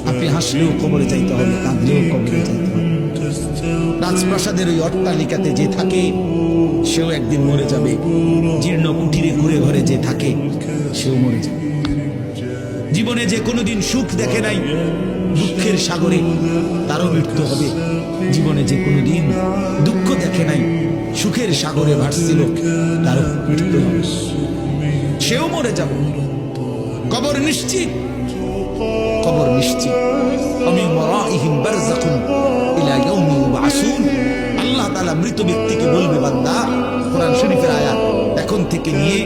আপনি হাসলেও কবরে যাইতে হবে, কাঁদলেও কবরে যাইতে হবে। রাজপ্রাসাদের ওই অট্টালিকাতে যে থাকে সেও একদিন মরে যাবে, জীর্ণ কুঠিরে ঘুরে ঘরে যে থাকে সেও মরে যাবে। জীবনে যে কোনোদিন সুখ দেখে নাই, দুঃখের সাগরে তারও মৃত্যু হবে। জীবনে যে কোনোদিন দুঃখ দেখে নাই, সুখের সাগরে ভাসছিল, তারও মৃত্যু হবে, সেও মরে যাবে। কবর নিশ্চিত, কবর নিশ্চিত। আল্লাহ তাআলা মৃত ব্যক্তিকে বলবে, বান্দা, কোরআন শরীফের আয়াত, এখন থেকে নিয়ে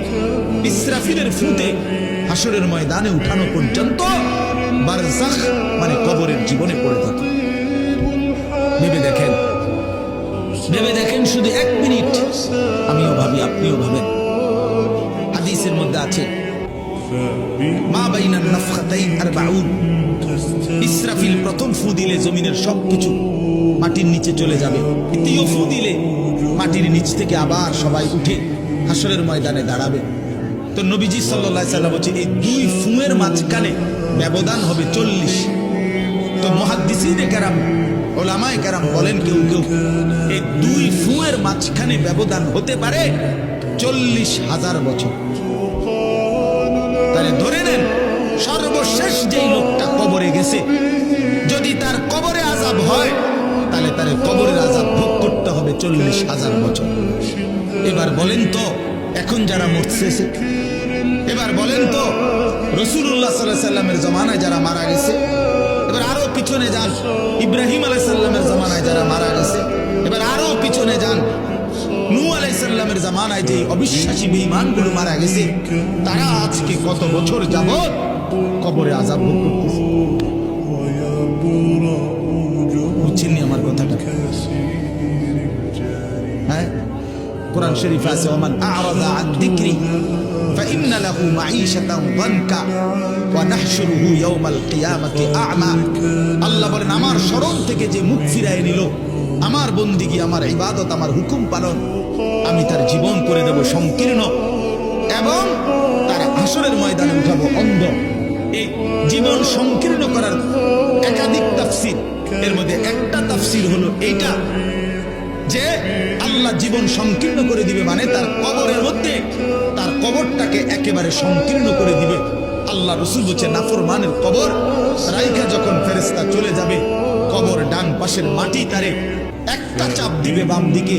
ইসরাফিলের ফুটে হাসরের ময়দানে উঠানো পর্যন্ত বারজাখ মানে কবরের জীবনে পড়ে থাকে। ভেবে দেখেন, ভেবে দেখেন, শুধু 1 মিনিট আমিও ভাবি, আপনিও ভাবেন। হাদিসের মধ্যে আছে মা বাইনান নাফখাতাইন 40, ইসরাফিল প্রথম ফু দিলে জমিনের সবকিছু মাটির নিচে চলে যাবে। দ্বিতীয় ফু দিলে মাটির নিচ থেকে আবার সবাই উঠে হাসরের ময়দানে দাঁড়াবে। তো নবীজি সাল্লাল্লাহু আলাইহি সাল্লাম বলেছেন, এই 2 ফুয়ের মাঝখানে ব্যবধান হবে 40। তো মুহাদ্দিসিনে কেরাম, উলামায়ে কেরাম বলেন, কেউ কেউ এই 2 ফুয়ের মাঝখানে ব্যবধান হতে পারে 40,000 বছর। তাহলে ধরে নেন, সর্বশেষ যেই লোকটা কবরে গেছে, যদি তার কবরে আযাব হয়, তাহলে তার কবরের আযাব ভোগ করতে হবে 40,000 বছর। এবার বলেন তো, এখন যারা মরছে, এবার বলেন তো রাসূলুল্লাহ সাল্লাল্লাহু আলাইহি সাল্লামের জামানায় যারা মারা গেছে, এবার আরো পিছনে যান, ইব্রাহিম আলাইহিস সালামের জামানায় যারা মারা গেছে, এবার আরো পিছনে যান, নূহ আলাইহিস সালামের জামানায় যে অবিশ্বাসী বেঈমানগুলো মারা গেছে, তারা আজকে কত বছর যাবত কবরে আযাব ভোগ করতেছে। বুঝছেন আমার কথাটা? হ্যাঁ, কোরআন শরীফে আছে, ওমান আ'রাদা আন যিকরি ফাইন্না লাহু মাঈশাতান যানকা ওয়া নাহশুরুহু ইয়াওমাল কিয়ামাতি আ'মা। আল্লাহ বলেন, আমার স্মরণ থেকে যে মুখ ফিরায় নিল, আমার বন্দিগি, আমার ইবাদত, আমার হুকুম পালন, আমি তার জীবন করে দেব সংকীর্ণ, এবং তার হাসরের ময়দানে উঠাবো অন্ধ। এই জীবন সংকীর্ণ করার একাধিক তাফসীর, এর মধ্যে একটা তাফসীর হলো এইটা যে আল্লাহ জীবন সংকীর্ণ করে দিবে, মানে তার কবরের মধ্যে তার কবরটাকে একেবারে সংকীর্ণ করে দিবে। আল্লাহ রাসূল বলেছেন, নাফরমানের কবর রাইখা যখন ফেরেশতা চলে যাবে, কবর ডান পাশের মাটি তারে একটা চাপ দিবে বাম দিকে,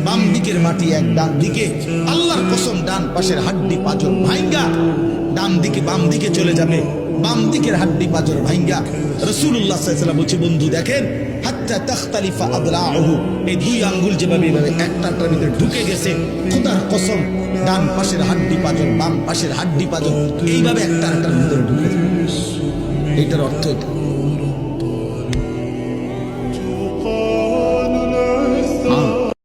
বাম দিকের মাটি এক ডান দিকে, আল্লাহর কসম ডান পাশের হাড্ডি পাঁজর ভাঙ্গা ডান দিকে বাম দিকে চলে যাবে, বাম দিকের হাড্ডি পাঁজর ভাঙ্গা। রাসূলুল্লাহ সাল্লাল্লাহু আলাইহি ওয়াসাল্লাম বলছে, বন্ধু দেখেন, হাত্তা তাখতালিফা আদলাউহু, এই 2 আঙ্গুল যেভাবে এভাবে একটার ভিতরে ঢুকে গেছে, খোদার কসম ডান পাশের হাড্ডি পাঁজর, বাম পাশের হাড্ডি পাঁজর এইভাবে একটার ভিতরে ঢুকে যাবে। এইটার অর্থ এটা।